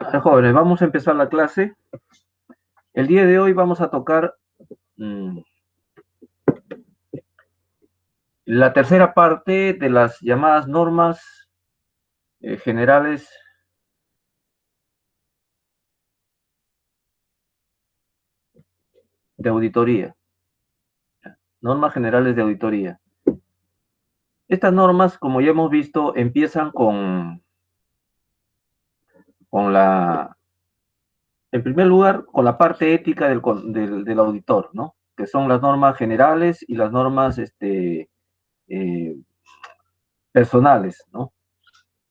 Jóvenes, vamos a empezar la clase. El día de hoy vamos a tocar la tercera parte de las llamadas normas generales de auditoría. Normas generales de auditoría. Estas normas, como ya hemos visto, empiezan con en primer lugar, con la parte ética del auditor, ¿no? Que son las normas generales y las normas eh, personales, ¿no?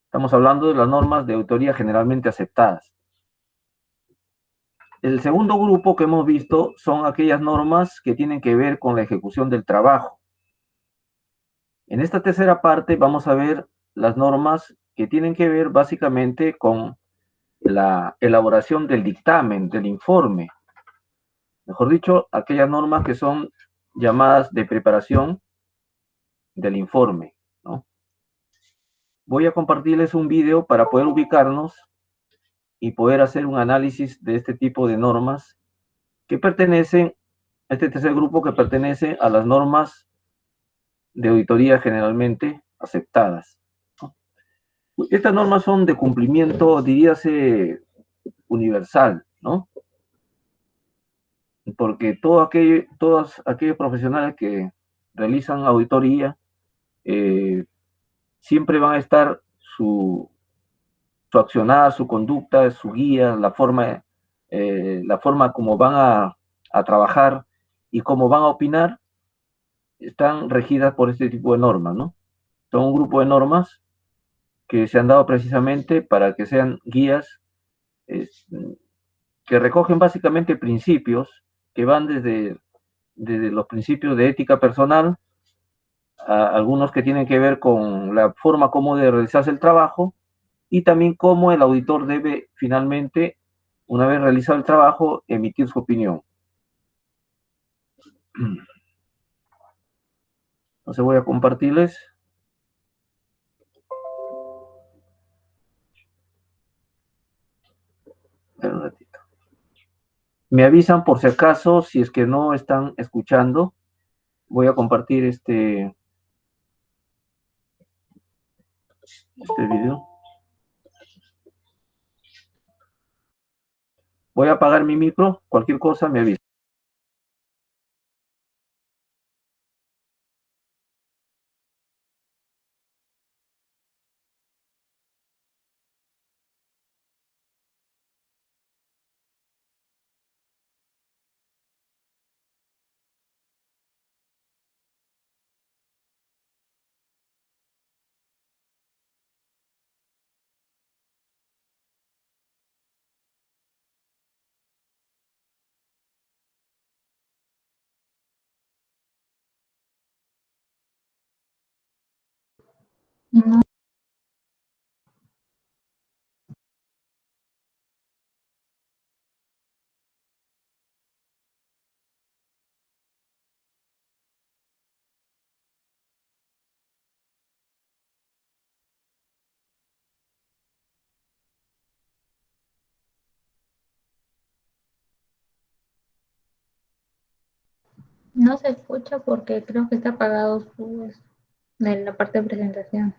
Estamos hablando de las normas de auditoría generalmente aceptadas. El segundo grupo que hemos visto son aquellas normas que tienen que ver con la ejecución del trabajo. En esta tercera parte vamos a ver las normas que tienen que ver básicamente con la elaboración del dictamen, del informe. Mejor dicho, aquellas normas que son llamadas de preparación del informe, ¿no? Voy a compartirles un video para poder ubicarnos y poder hacer un análisis de este tipo de normas que pertenecen, este tercer grupo que pertenece a las normas de auditoría generalmente aceptadas. Estas normas son de cumplimiento, diríase, universal, ¿no? Porque todos aquellos profesionales que realizan auditoría siempre van a estar su accionar, su conducta, su guía, la forma como van a trabajar y cómo van a opinar, están regidas por este tipo de normas, ¿no? Son un grupo de normas que se han dado precisamente para que sean guías eh, que recogen básicamente principios que van desde los principios de ética personal a algunos que tienen que ver con la forma como de realizarse el trabajo y también cómo el auditor debe finalmente, una vez realizado el trabajo, emitir su opinión. Entonces voy a compartirles. Un ratito. Me avisan por si acaso, si es que no están escuchando. Voy a compartir este video. Voy a apagar mi micro, cualquier cosa me avisa. No, no se escucha porque creo que está apagado de la parte de presentación.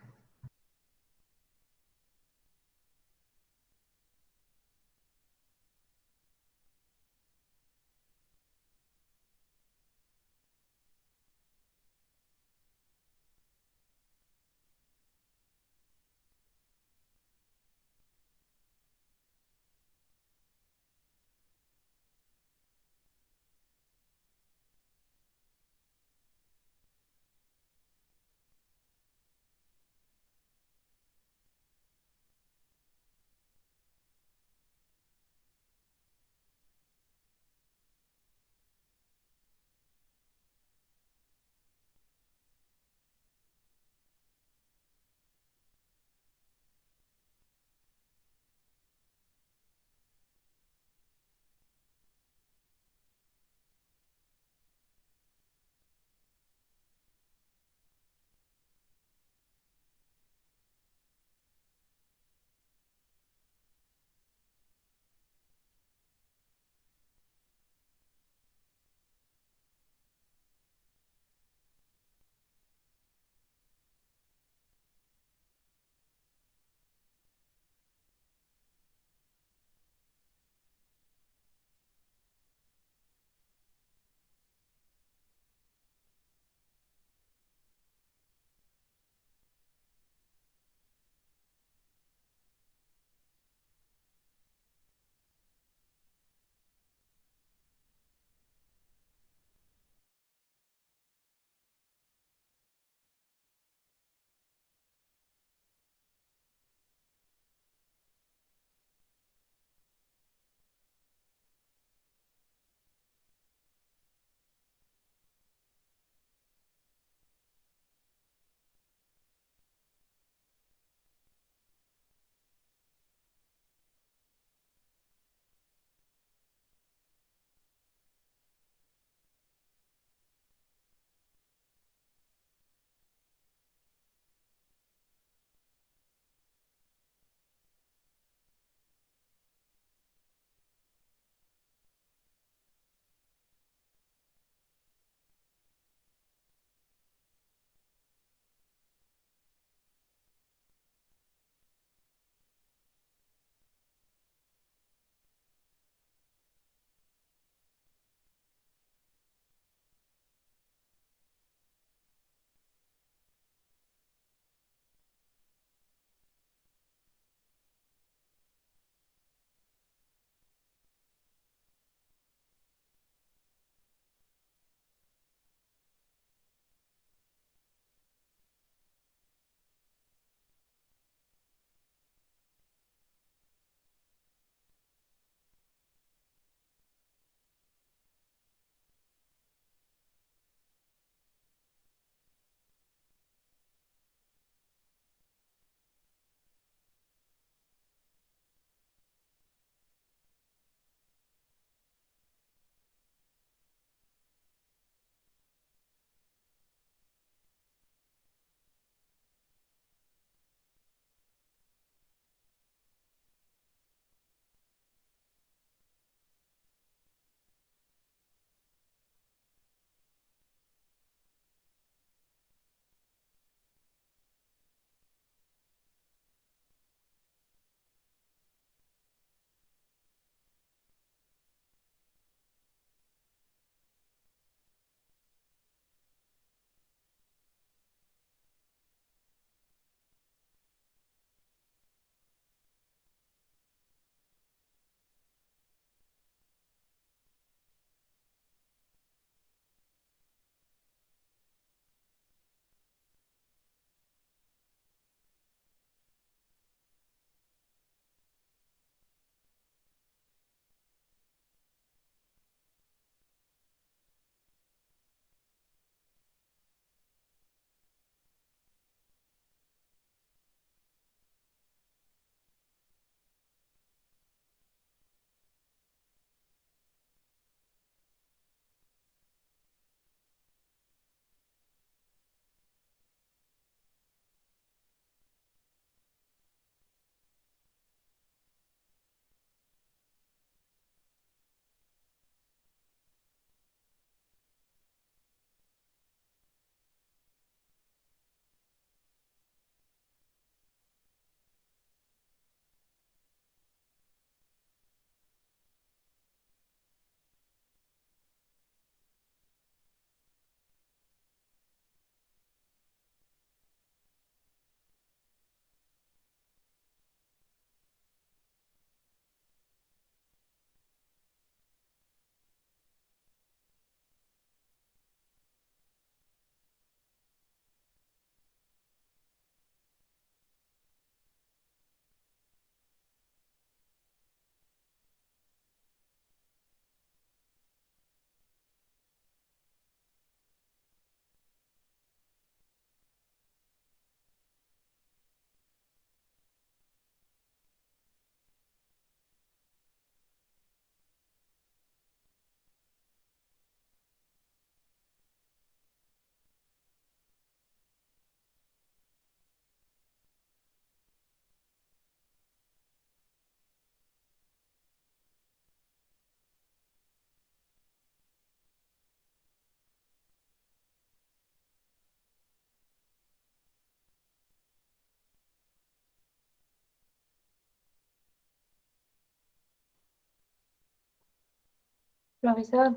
Profesor,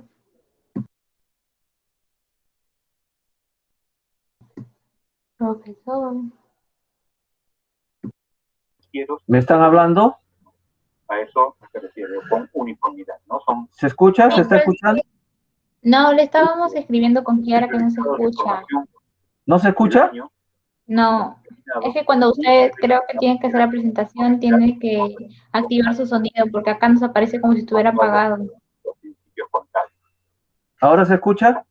profesor. ¿Me están hablando? A eso se refiere con uniformidad, ¿no? ¿Se escucha? ¿Se Sí, está escuchando? no, le estábamos escribiendo con Kiara que no se escucha. ¿No se escucha? No, es que cuando usted creo que tiene que hacer la presentación, tiene que activar su sonido, porque acá nos aparece como si estuviera apagado. ¿Ahora se escucha?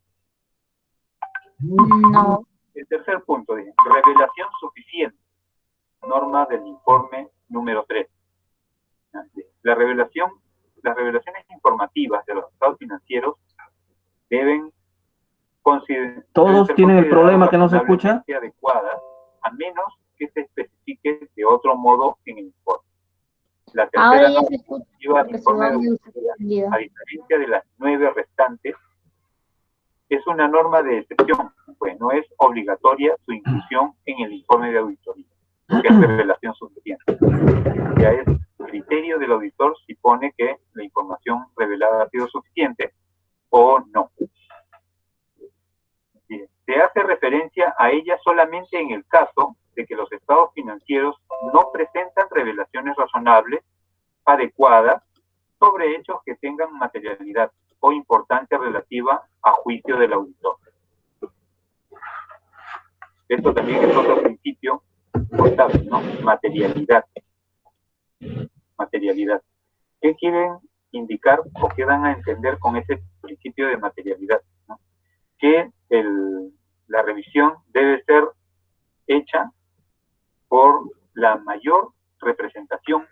No. El tercer punto, dice, revelación suficiente. Norma del informe número 3. Las revelaciones informativas de los estados financieros deben ¿Todos tienen el problema que no se escucha? Adecuadas, a menos que se especifique de otro modo en el informe. La Ahora tercera ya norma se escucha del porque su informe de audio está auditoría, suspendido. a diferencia de las 9 restantes, es una norma de excepción, pues no es obligatoria su inclusión en el informe de auditoría, porque es revelación suficiente. Ya es criterio del auditor si pone que la información revelada ha sido suficiente o no. Se hace referencia a ella solamente en el caso de que los estados financieros no presentan revelaciones razonables, adecuadas, sobre hechos que tengan materialidad o importancia relativa a juicio del auditor. Esto también es otro principio contable, ¿no? Materialidad. Materialidad. ¿Qué quieren indicar o qué dan a entender con ese principio de materialidad? ¿No? Que la revisión debe ser hecha por la mayor representación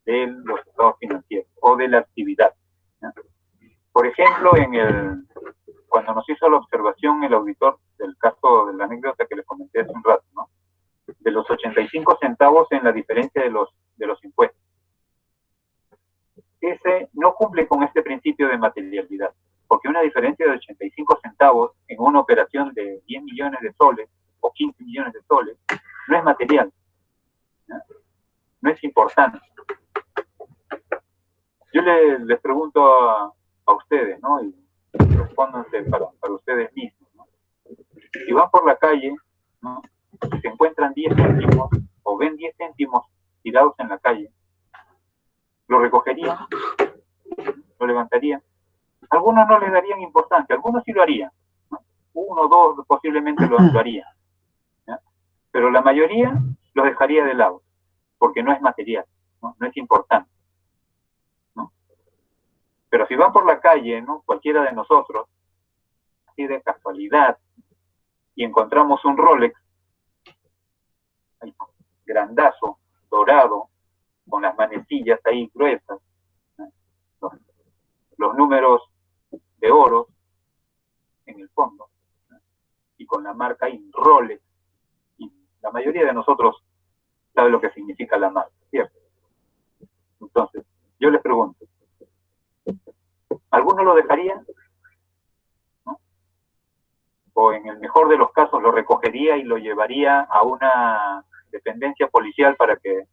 de los estados financieros o de la actividad, ¿no? Por ejemplo, cuando nos hizo la observación el auditor del caso de la anécdota que les comenté hace un rato, ¿no? De los 85 centavos en la diferencia de los impuestos. Ese no cumple con este principio de materialidad, porque una diferencia de 85 centavos en una operación de 10 millones de soles o 15 millones de soles no es material, ¿no? No es importante. Yo les pregunto a ustedes, ¿no? Y respóndanse para ustedes mismos, ¿no? Si van por la calle, ¿no? Si se encuentran 10 céntimos o ven 10 céntimos tirados en la calle, ¿lo recogerían? ¿Lo levantarían? Algunos no le darían importancia, algunos sí lo harían, ¿no? Uno o dos posiblemente lo harían, ¿no? Pero la mayoría lo dejaría de lado, porque no es material, ¿no? No es importante, ¿no? Pero si van por la calle, ¿no? Cualquiera de nosotros, así de casualidad, y encontramos un Rolex, grandazo, dorado, con las manecillas ahí gruesas, ¿no? Los números de oro en el fondo, ¿no? Y con la marca ahí, Rolex, y la mayoría de nosotros sabe lo que significa la marca, ¿cierto? Entonces, yo les pregunto, ¿alguno lo dejaría? ¿No? O en el mejor de los casos lo recogería y lo llevaría a una dependencia policial para que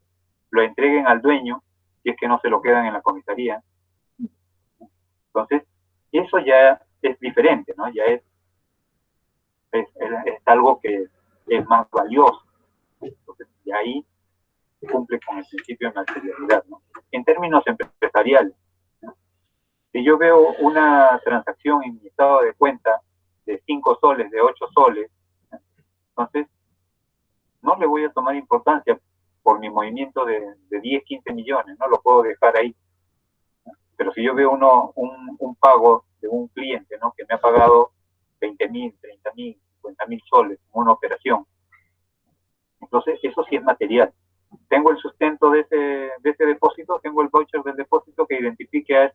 lo entreguen al dueño, si es que no se lo quedan en la comisaría. Entonces, eso ya es diferente, ¿no? Ya es algo que es más valioso. Entonces, y ahí cumple con el principio de materialidad, ¿no? En términos empresariales, ¿no? Si yo veo una transacción en mi estado de cuenta de 5 soles, de 8 soles, ¿no? Entonces no le voy a tomar importancia por mi movimiento de 10, 15 millones, no lo puedo dejar ahí. Pero si yo veo un pago de un cliente, ¿no? Que me ha pagado 20.000, 30.000, 50.000 soles en una operación, entonces eso sí es material. Tengo el sustento de ese depósito, tengo el voucher del depósito que identifique a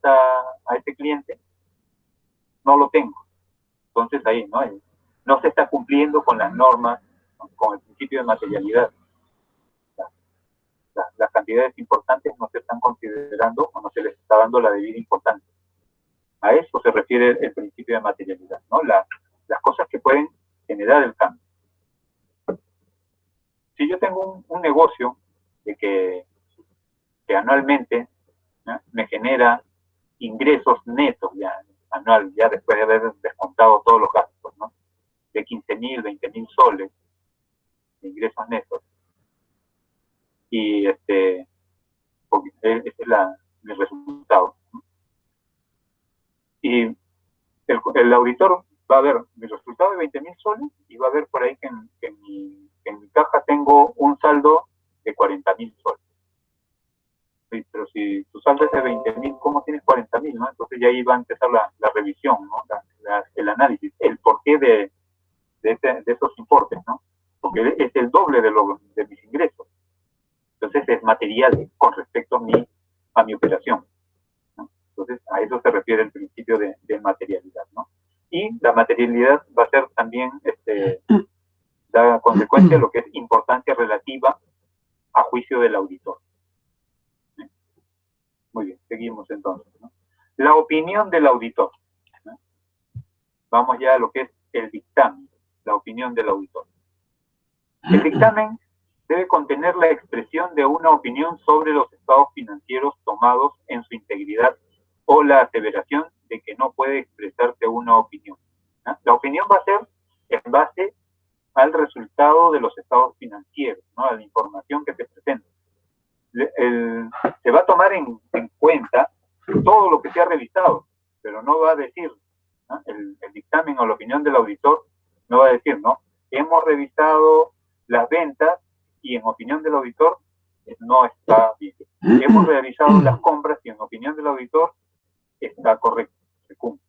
ese cliente, no lo tengo. Entonces ahí no se está cumpliendo con las normas, ¿no? Con el principio de materialidad. Las cantidades importantes no se están considerando o no se les está dando la debida importancia. A eso se refiere el principio de materialidad, ¿no? Las cosas que pueden generar el cambio. Si yo tengo un negocio de que anualmente, ¿no? Me genera ingresos netos ya anual, ya después de haber descontado todos los gastos, ¿no? De 15.000, 20.000 soles de ingresos netos. Y porque ese es mi resultado. Y el auditor va a ver mi resultado de 20.000 soles y va a ver por ahí que en mi caja tengo un saldo de 40.000 soles. Sí, pero si tu saldo es de 20.000, ¿cómo tienes 40.000? ¿No? Entonces ya ahí va a empezar la revisión, ¿no? El análisis, el porqué de esos importes, ¿no? Porque es el doble de mis ingresos. Entonces es material con respecto a mi operación, ¿no? Entonces a eso se refiere el principio de materialidad, ¿no? Y la materialidad va a ser también la consecuencia de lo que es importancia relativa a juicio del auditor. Muy bien, seguimos entonces, ¿no? La opinión del auditor, ¿no? Vamos ya a lo que es el dictamen, la opinión del auditor. El dictamen debe contener la expresión de una opinión sobre los estados financieros tomados en su integridad o la aseveración de que no puede expresarse una opinión, ¿no? La opinión va a ser en base al resultado de los estados financieros, ¿no? A la información que se presenta. Se va a tomar en cuenta todo lo que se ha revisado, pero no va a decir, ¿no? El dictamen o la opinión del auditor no va a decir, ¿no? Hemos revisado las ventas y en opinión del auditor no está bien. Hemos revisado las compras y en opinión del auditor está correcto, se cumple.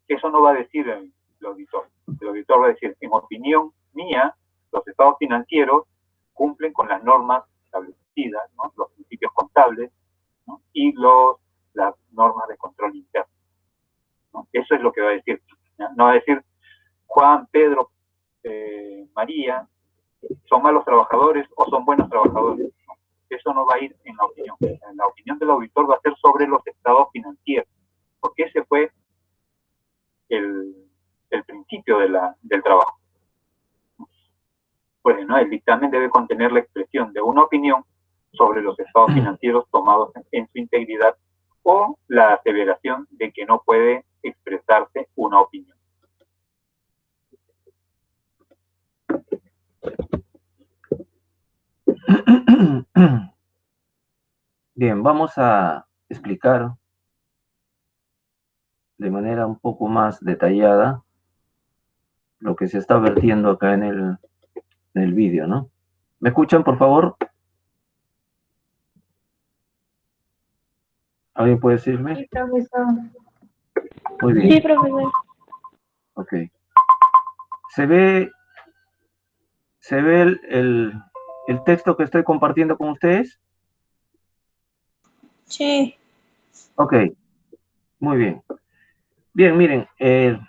Eso no va a decir el auditor. El auditor va a decir, en opinión mía, los estados financieros cumplen con las normas establecidas, ¿no? Los principios contables, ¿no? Y las normas de control interno, ¿no? Eso es lo que va a decir. No va a decir Juan, Pedro, María son malos trabajadores o son buenos trabajadores, ¿no? Eso no va a ir en la opinión. En la opinión del auditor va a ser sobre los estados financieros, porque ese fue el principio del trabajo. Pues, ¿no? El dictamen debe contener la expresión de una opinión sobre los estados financieros tomados en su integridad o la aseveración de que no puede expresarse una opinión. Bien, vamos a explicar de manera un poco más detallada lo que se está vertiendo acá en el vídeo, ¿no? ¿Me escuchan, por favor? ¿Alguien puede decirme? Sí, profesor. Muy bien. Sí, profesor. Ok. ¿Se ve el texto que estoy compartiendo con ustedes? Sí. Ok. Muy bien. Bien, miren, en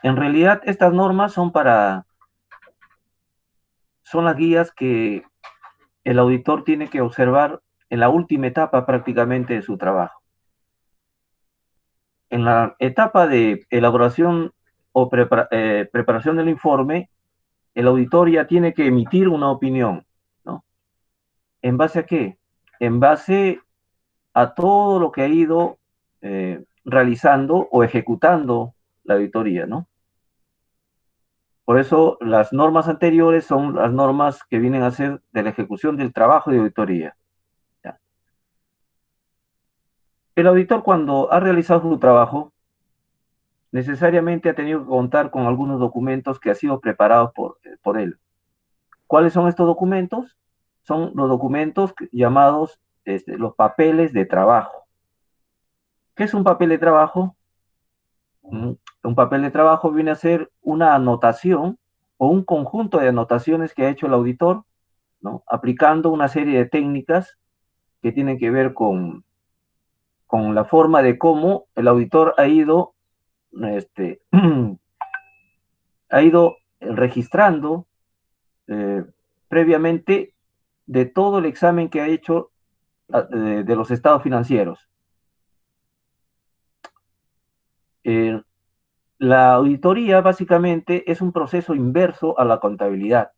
realidad estas normas son las guías que el auditor tiene que observar en la última etapa prácticamente de su trabajo. En la etapa de elaboración o preparación del informe, el auditor ya tiene que emitir una opinión, ¿no? ¿En base a qué? En base a todo lo que ha ido realizando o ejecutando la auditoría, ¿no? Por eso las normas anteriores son las normas que vienen a ser de la ejecución del trabajo de auditoría. ¿Ya? El auditor, cuando ha realizado su trabajo, necesariamente ha tenido que contar con algunos documentos que han sido preparados por él. ¿Cuáles son estos documentos? Son los documentos llamados los papeles de trabajo. ¿Qué es un papel de trabajo? Un papel de trabajo viene a ser una anotación o un conjunto de anotaciones que ha hecho el auditor, ¿no? Aplicando una serie de técnicas que tienen que ver con la forma de cómo el auditor ha ido registrando previamente de todo el examen que ha hecho de los estados financieros. La auditoría básicamente es un proceso inverso a la contabilidad.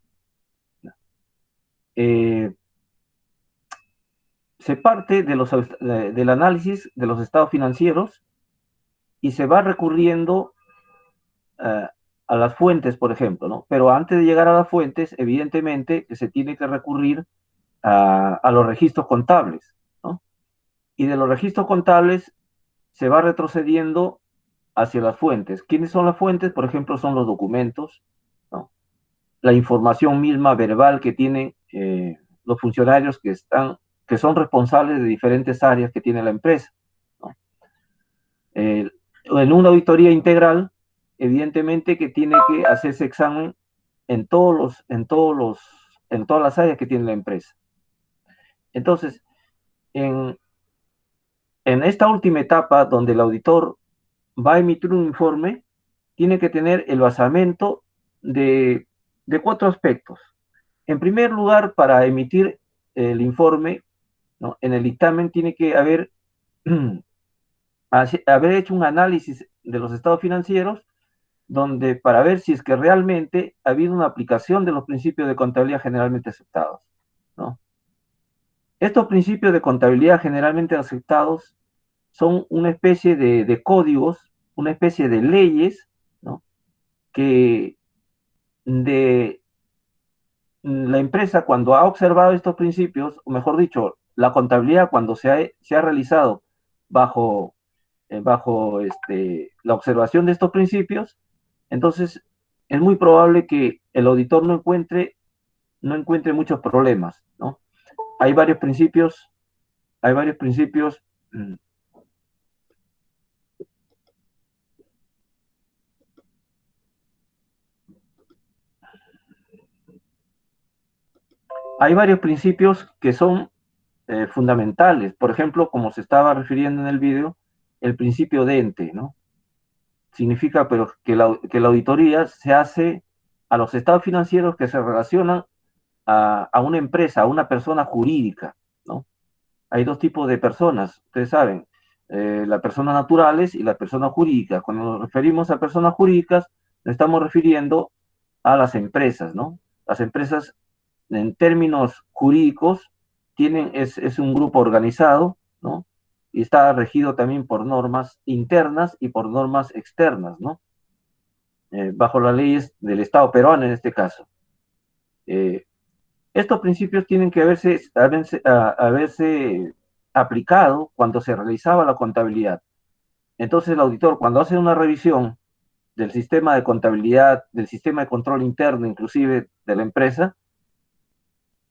se parte del análisis de los estados financieros y se va recurriendo a las fuentes, por ejemplo, ¿no? Pero antes de llegar a las fuentes, evidentemente se tiene que recurrir a los registros contables, ¿no? Y de los registros contables se va retrocediendo hacia las fuentes. ¿Quiénes son las fuentes? Por ejemplo, son los documentos, ¿no? La información misma verbal que tienen los funcionarios que son responsables de diferentes áreas que tiene la empresa, ¿no? En una auditoría integral, evidentemente que tiene que hacerse examen en todas las áreas que tiene la empresa. Entonces, en, en esta última etapa, donde el auditor va a emitir un informe, tiene que tener el basamento de 4 aspectos. En primer lugar, para emitir el informe, ¿no? En el dictamen tiene que haber hecho un análisis de los estados financieros donde para ver si es que realmente ha habido una aplicación de los principios de contabilidad generalmente aceptados, ¿no? Estos principios de contabilidad generalmente aceptados son una especie de códigos, una especie de leyes, ¿no? Que de la empresa, cuando ha observado estos principios, o mejor dicho, la contabilidad cuando se ha realizado bajo, la observación de estos principios, entonces es muy probable que el auditor no encuentre muchos problemas, ¿no? Hay varios principios, hay varios principios, hay varios principios que son fundamentales. Por ejemplo, como se estaba refiriendo en el video, el principio de ente, ¿no? Significa pero que la auditoría se hace a los estados financieros que se relacionan a una empresa, a una persona jurídica, ¿no? Hay 2 tipos de personas, ustedes saben, las personas naturales y las personas jurídicas. Cuando nos referimos a personas jurídicas, nos estamos refiriendo a las empresas, ¿no? Las empresas, en términos jurídicos, es un grupo organizado, ¿no? Y está regido también por normas internas y por normas externas, ¿no? Bajo las leyes del Estado peruano en este caso. Estos principios tienen que haberse aplicado cuando se realizaba la contabilidad. Entonces el auditor, cuando hace una revisión del sistema de contabilidad, del sistema de control interno, inclusive de la empresa,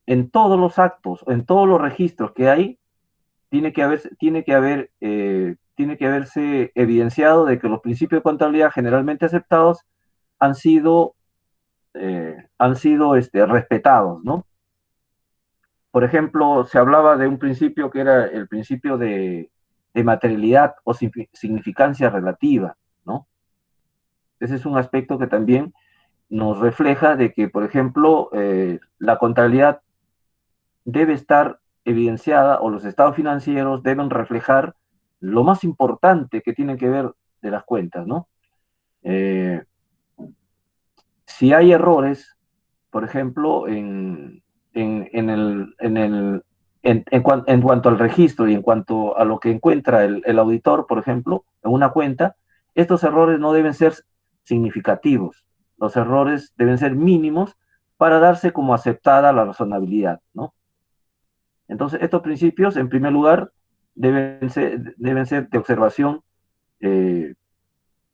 en todos los actos, en todos los registros que hay, tiene que haberse evidenciado de que los principios de contabilidad generalmente aceptados han sido respetados, ¿no? Por ejemplo, se hablaba de un principio que era el principio de materialidad o significancia relativa, ¿no? Ese es un aspecto que también nos refleja de que, por ejemplo, la contabilidad debe estar evidenciada o los estados financieros deben reflejar lo más importante que tienen que ver de las cuentas, ¿no? Si hay errores, por ejemplo, en cuanto al registro y en cuanto a lo que encuentra el auditor, por ejemplo, en una cuenta, estos errores no deben ser significativos. Los errores deben ser mínimos para darse como aceptada la razonabilidad, ¿no? Entonces, estos principios, en primer lugar, deben ser de observación de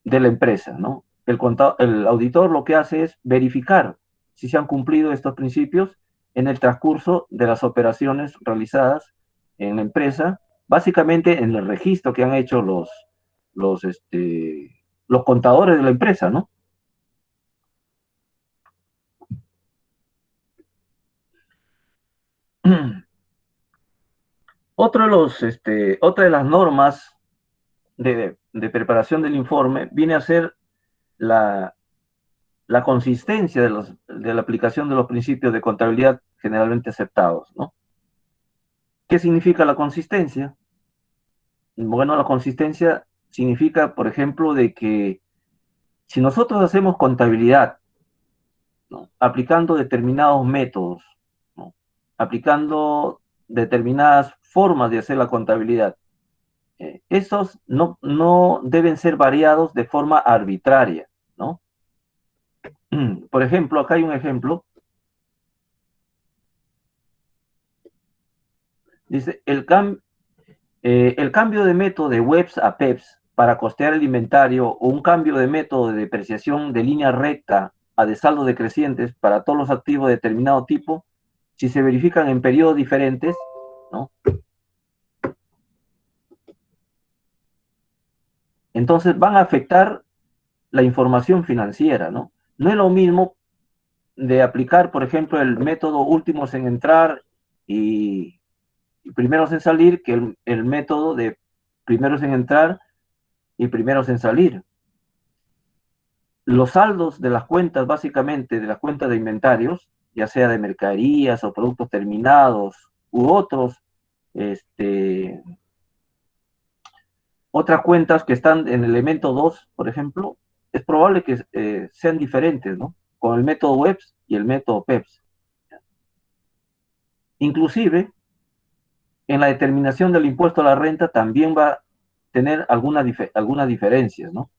la empresa, ¿no? El auditor lo que hace es verificar si se han cumplido estos principios en el transcurso de las operaciones realizadas en la empresa, básicamente en el registro que han hecho los, los contadores de la empresa, ¿no? Otra de las normas de preparación del informe viene a ser la consistencia de la aplicación de los principios de contabilidad generalmente aceptados, ¿no? ¿Qué significa la consistencia? Bueno, la consistencia significa, por ejemplo, de que si nosotros hacemos contabilidad, ¿no? Aplicando determinados métodos, ¿no? Aplicando determinadas formas de hacer la contabilidad. Esos no deben ser variados de forma arbitraria, ¿no? Por ejemplo, acá hay un ejemplo. Dice, el cambio de método de WEPS a PEPS para costear el inventario o un cambio de método de depreciación de línea recta a de saldo decrecientes para todos los activos de determinado tipo, si se verifican en periodos diferentes, ¿no? Entonces van a afectar la información financiera, ¿no? No es lo mismo de aplicar, por ejemplo, el método últimos en entrar y primeros en salir que el método de primeros en entrar y primeros en salir. Los saldos de las cuentas, básicamente, de las cuentas de inventarios, ya sea de mercaderías o productos terminados u otros, otras cuentas que están en el elemento 2, por ejemplo, es probable que sean diferentes, ¿no? Con el método WEPS y el método PEPS. Inclusive, en la determinación del impuesto a la renta también va a tener algunas diferencias, ¿no?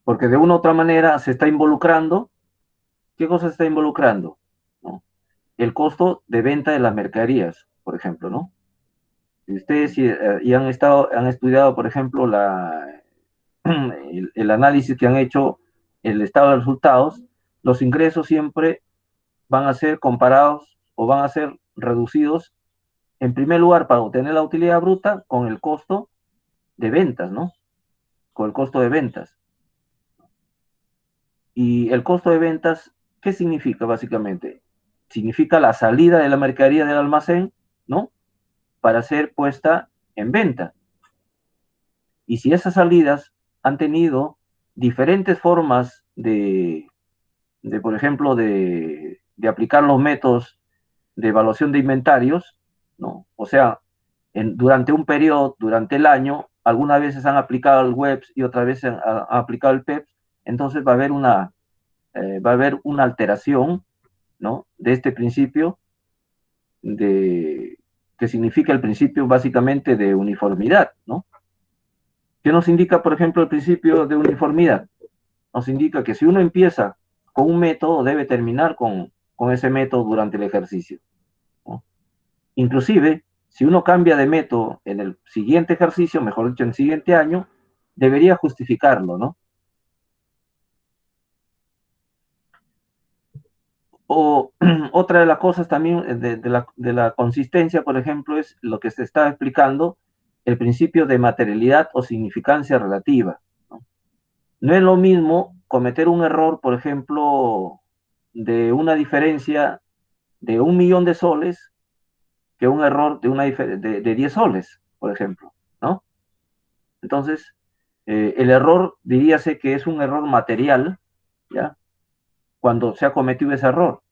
Porque de una u otra manera se está involucrando. ¿Qué cosa se está involucrando? ¿No? El costo de venta de las mercaderías, por ejemplo, ¿no? Si ustedes y han estudiado, por ejemplo, el análisis que han hecho, el estado de resultados, los ingresos siempre van a ser comparados o van a ser reducidos, en primer lugar, para obtener la utilidad bruta con el costo de ventas, ¿no? Con el costo de ventas. Y el costo de ventas, ¿qué significa básicamente? Significa la salida de la mercadería del almacén, ¿no? Para ser puesta en venta. Y si esas salidas han tenido diferentes formas por ejemplo, de aplicar los métodos de evaluación de inventarios, ¿no? O sea, durante un periodo, durante el año, algunas veces han aplicado el WEPS y otras veces han aplicado el PEPS, entonces va a haber una alteración, ¿no? De este principio, que significa el principio básicamente de uniformidad, ¿no? ¿Qué nos indica, por ejemplo, el principio de uniformidad? Nos indica que si uno empieza con un método, debe terminar con ese método durante el ejercicio, ¿no? Inclusive, si uno cambia de método en el siguiente ejercicio, mejor dicho, en el siguiente año, debería justificarlo, ¿no? O otra de las cosas también de la consistencia, por ejemplo, es lo que se está explicando, el principio de materialidad o significancia relativa, ¿no? No es lo mismo cometer un error, por ejemplo, de una diferencia de 1 millón de soles que un error de 10 soles, por ejemplo, ¿no? Entonces, el error, diríase que es un error material, ¿ya? Cuando se ha cometido ese error,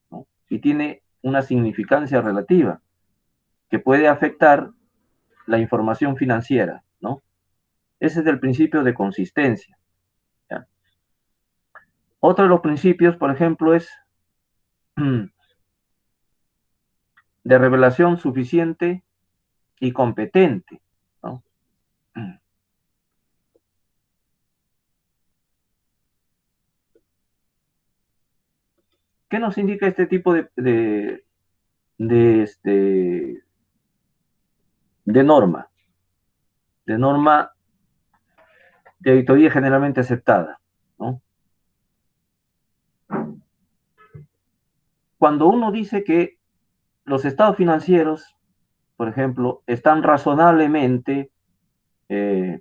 ¿no? Y tiene una significancia relativa que puede afectar la información financiera, ¿no? Ese es el principio de consistencia, ¿ya? Otro de los principios, por ejemplo, es de revelación suficiente y competente, ¿no? ¿Qué nos indica este tipo de, este, de norma? De norma de auditoría generalmente aceptada, ¿no? Cuando uno dice que los estados financieros, por ejemplo, están razonablemente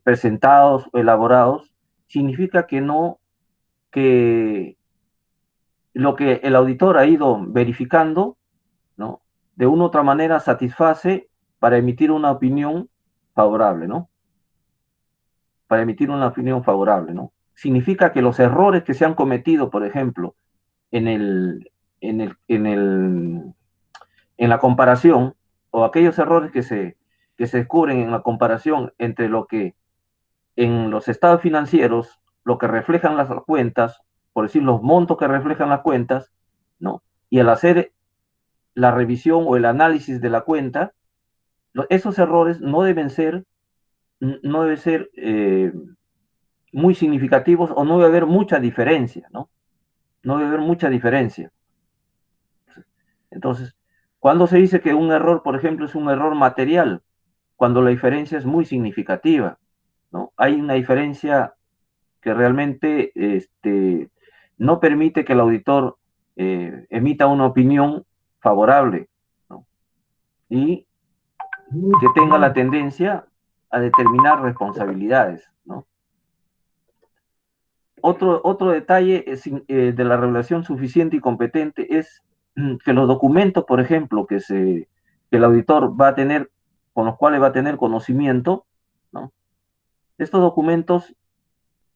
presentados o elaborados, significa que no, que lo que el auditor ha ido verificando, ¿no? De una u otra manera satisface para emitir una opinión favorable, ¿no? Para emitir una opinión favorable, ¿no? Significa que los errores que se han cometido, por ejemplo, en el, en el, en el, en la comparación, o aquellos errores que se descubren en la comparación entre lo que en los estados financieros, lo que reflejan las cuentas, por decir los montos que reflejan las cuentas, ¿no? Y al hacer la revisión o el análisis de la cuenta, esos errores no deben ser muy significativos o no debe haber mucha diferencia, ¿no? No debe haber mucha diferencia. Entonces, cuando se dice que un error, por ejemplo, es un error material, cuando la diferencia es muy significativa, ¿no? Hay una diferencia que realmente no permite que el auditor emita una opinión favorable, ¿no? Y que tenga la tendencia a determinar responsabilidades, ¿no? Otro detalle de la revelación suficiente y competente es que los documentos, por ejemplo, que el auditor va a tener, con los cuales va a tener conocimiento, ¿no? Estos documentos,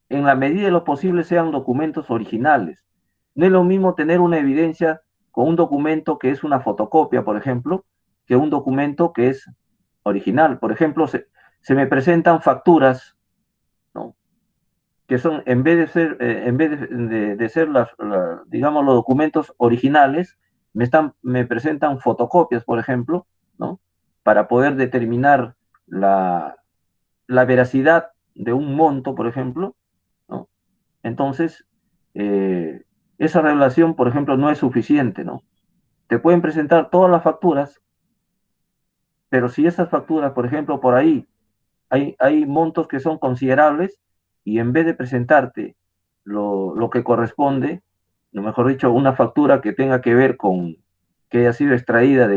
en la medida de lo posible, sean documentos originales. No es lo mismo tener una evidencia con un documento que es una fotocopia, por ejemplo, que un documento que es original. Por ejemplo, se me presentan facturas, ¿no? Que son, en vez de ser digamos, los documentos originales, me presentan fotocopias, por ejemplo, ¿no? Para poder determinar la veracidad de un monto, por ejemplo, ¿no? Entonces, esa revelación, por ejemplo, no es suficiente, ¿no? Te pueden presentar todas las facturas, pero si esas facturas, por ejemplo, por ahí hay montos que son considerables y en vez de presentarte lo que corresponde, lo mejor dicho, una factura que tenga que ver con que haya sido extraída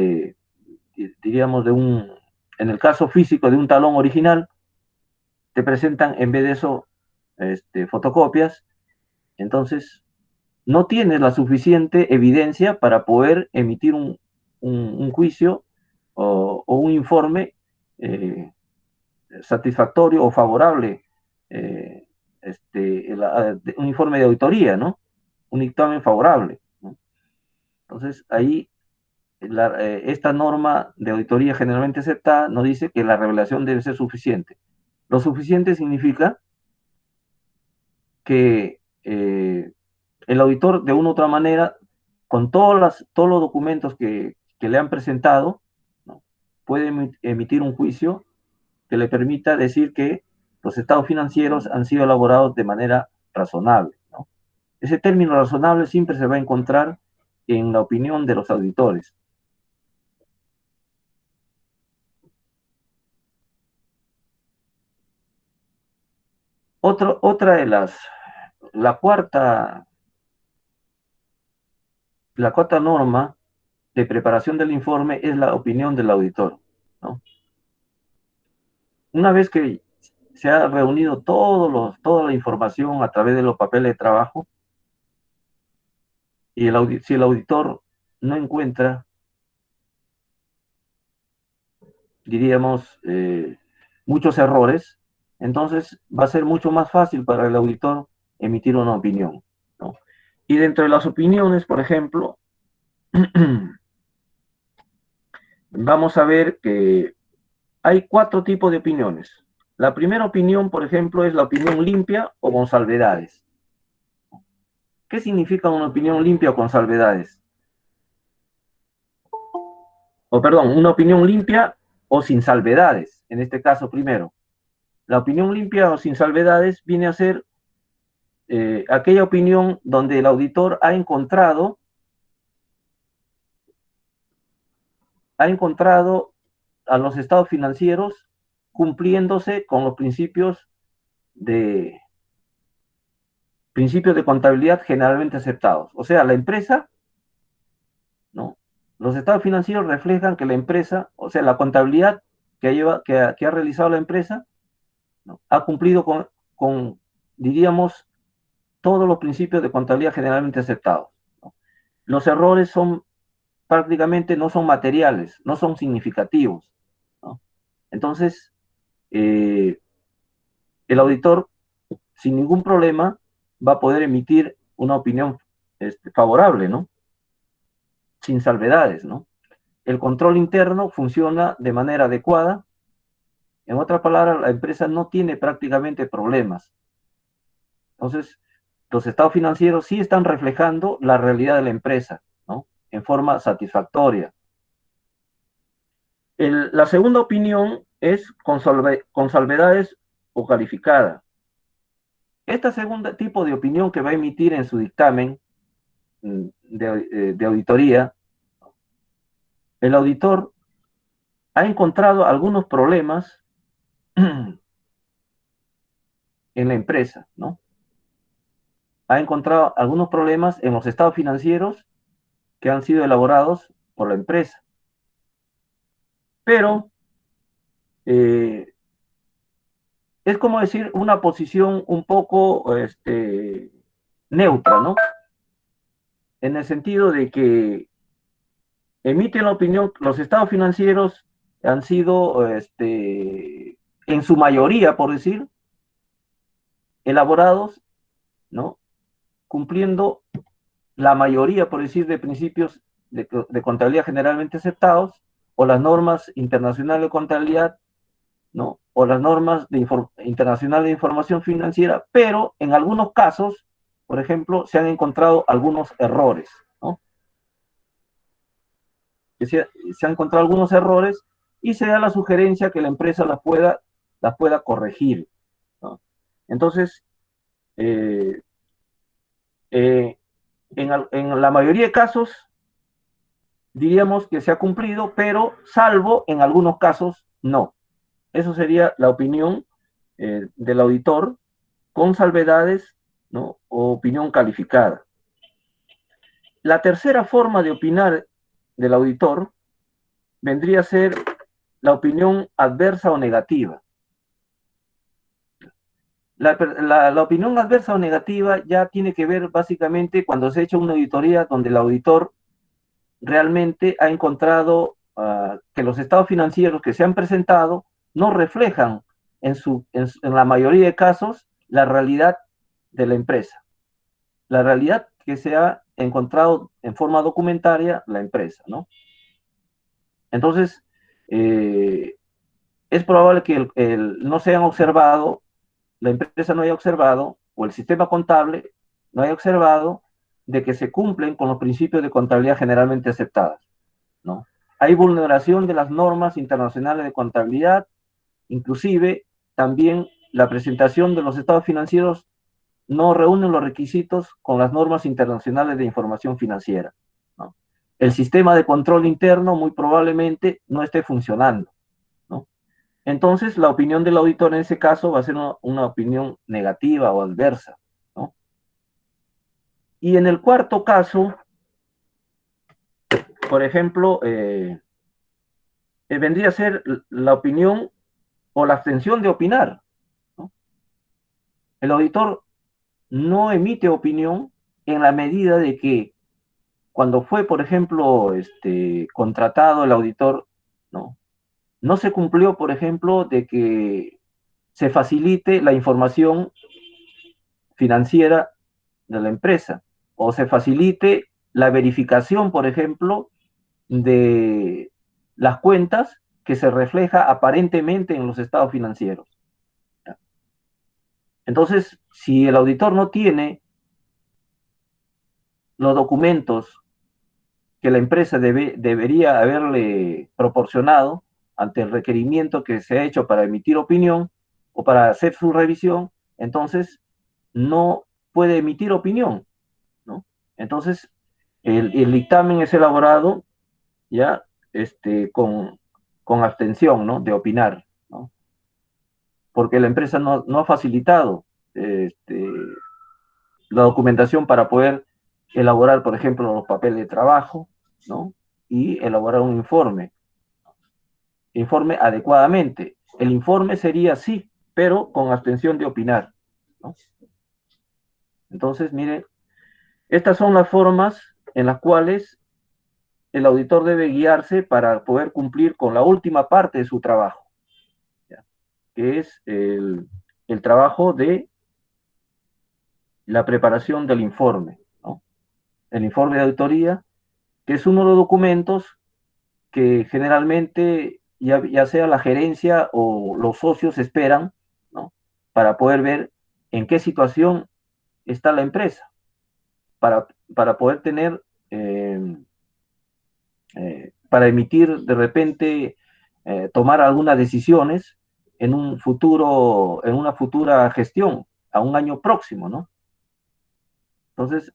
diríamos, en el caso físico de un talón original, te presentan en vez de eso fotocopias, entonces no tienes la suficiente evidencia para poder emitir un juicio o un informe satisfactorio o favorable, un informe de auditoría, ¿no? Un dictamen favorable, ¿no? Entonces, ahí esta norma de auditoría generalmente aceptada nos dice que la revelación debe ser suficiente. Lo suficiente significa que el auditor, de una u otra manera, con todos los documentos que le han presentado, ¿no? Puede emitir un juicio que le permita decir que los estados financieros han sido elaborados de manera razonable, ¿no? Ese término razonable siempre se va a encontrar en la opinión de los auditores. Otra de la cuarta norma de preparación del informe es la opinión del auditor, ¿no? Una vez que se ha reunido toda la información a través de los papeles de trabajo, y si el auditor no encuentra, diríamos, muchos errores, entonces va a ser mucho más fácil para el auditor emitir una opinión, ¿no? Y dentro de las opiniones, por ejemplo, vamos a ver que hay 4 tipos de opiniones. La primera opinión, por ejemplo, es la opinión limpia o con salvedades. ¿Qué significa una opinión limpia o con salvedades? O perdón, una opinión limpia o sin salvedades, en este caso primero. La opinión limpia o sin salvedades viene a ser aquella opinión donde el auditor ha encontrado a los estados financieros cumpliéndose con los principios de contabilidad generalmente aceptados. O sea, la empresa, ¿no? Los estados financieros reflejan que la empresa, o sea, la contabilidad que ha realizado la empresa, ¿no? Ha cumplido diríamos, todos los principios de contabilidad generalmente aceptados, ¿no? Los errores prácticamente no son materiales, no son significativos, ¿no? Entonces, el auditor, sin ningún problema, va a poder emitir una opinión favorable, ¿no? Sin salvedades, ¿no? El control interno funciona de manera adecuada. En otras palabras, la empresa no tiene prácticamente problemas. Entonces, los estados financieros sí están reflejando la realidad de la empresa, ¿no? en forma satisfactoria. La segunda opinión es con salvedades o calificada. Este segundo tipo de opinión que va a emitir en su dictamen de auditoría, el auditor ha encontrado algunos problemas en la empresa, ¿no? Ha encontrado algunos problemas en los estados financieros que han sido elaborados por la empresa. Pero es como decir una posición un poco neutra, ¿no? En el sentido de que emiten la opinión, los estados financieros han sido, en su mayoría, por decir, elaborados, ¿no? Cumpliendo la mayoría, por decir, de principios de contabilidad generalmente aceptados, o las normas internacionales de contabilidad, ¿no? O las normas internacionales de información financiera, pero en algunos casos, por ejemplo, se han encontrado algunos errores, ¿no? Se han encontrado algunos errores y se da la sugerencia que la empresa las pueda corregir, ¿no? Entonces, eh, eh, en la mayoría de casos, diríamos que se ha cumplido, pero salvo en algunos casos, no. Eso sería la opinión del auditor con salvedades, ¿no? O opinión calificada. La tercera forma de opinar del auditor vendría a ser la opinión adversa o negativa. La opinión adversa o negativa ya tiene que ver básicamente cuando se ha hecho una auditoría donde el auditor realmente ha encontrado que los estados financieros que se han presentado no reflejan en la mayoría de casos la realidad de la empresa, la realidad que se ha encontrado en forma documentaria la empresa, ¿no? Entonces, es probable que no se hayan observado, la empresa no haya observado, o el sistema contable no haya observado de que se cumplen con los principios de contabilidad generalmente aceptadas, ¿no? Hay vulneración de las normas internacionales de contabilidad, inclusive también la presentación de los estados financieros no reúnen los requisitos con las normas internacionales de información financiera, ¿no? El sistema de control interno muy probablemente no esté funcionando, ¿no? Entonces, la opinión del auditor en ese caso va a ser una opinión negativa o adversa, ¿no? Y en el cuarto caso, por ejemplo, vendría a ser la opinión o la abstención de opinar, ¿no? El auditor no emite opinión en la medida de que cuando fue, por ejemplo, contratado el auditor, ¿no? No se cumplió, por ejemplo, de que se facilite la información financiera de la empresa o se facilite la verificación, por ejemplo, de las cuentas que se refleja aparentemente en los estados financieros. Entonces, si el auditor no tiene los documentos que la empresa debería haberle proporcionado ante el requerimiento que se ha hecho para emitir opinión o para hacer su revisión, entonces no puede emitir opinión, ¿no? Entonces, el dictamen es elaborado ya con abstención, ¿no? De opinar, ¿no? Porque la empresa no ha facilitado la documentación para poder elaborar, por ejemplo, los papeles de trabajo, ¿no? Y elaborar un informe adecuadamente. El informe sería sí, pero con abstención de opinar, ¿no? Entonces, miren, estas son las formas en las cuales el auditor debe guiarse para poder cumplir con la última parte de su trabajo, ¿ya? Que es el trabajo de la preparación del informe, ¿no? El informe de auditoría, que es uno de los documentos que generalmente ya sea la gerencia o los socios esperan, ¿no? Para poder ver en qué situación está la empresa, para poder tener para emitir de repente, tomar algunas decisiones en un futuro, en una futura gestión, a un año próximo, ¿no? Entonces,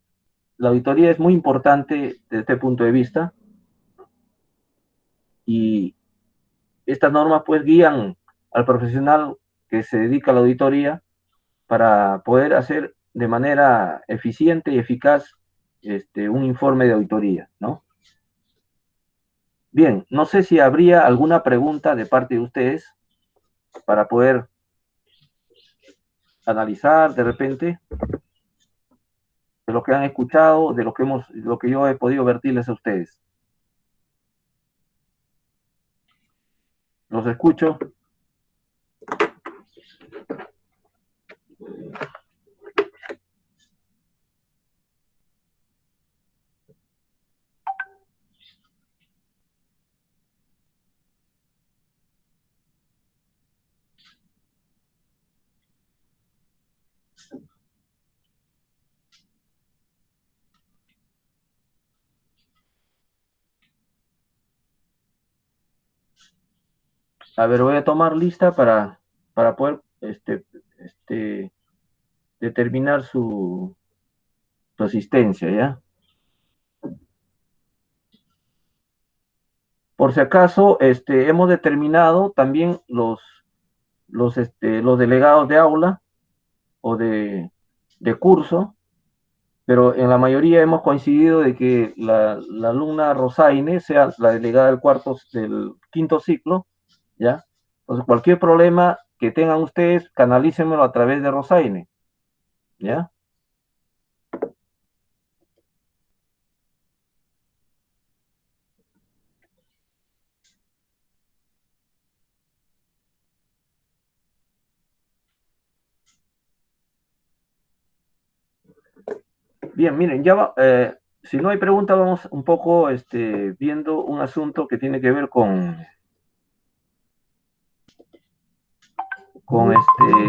la auditoría es muy importante desde este punto de vista y estas normas pues guían al profesional que se dedica a la auditoría para poder hacer de manera eficiente y eficaz un informe de auditoría, ¿no? Bien, no sé si habría alguna pregunta de parte de ustedes para poder analizar de repente de lo que han escuchado, de lo que yo he podido vertirles a ustedes. Los escucho. A ver, voy a tomar lista para poder determinar su asistencia, ¿ya? Por si acaso, hemos determinado también los delegados de aula o de curso, pero en la mayoría hemos coincidido de que la alumna Rosaine sea la delegada del quinto ciclo, ¿ya? Entonces, cualquier problema que tengan ustedes, canalícenmelo a través de Rosaine, ¿ya? Bien, miren, si no hay pregunta, vamos un poco viendo un asunto que tiene que ver con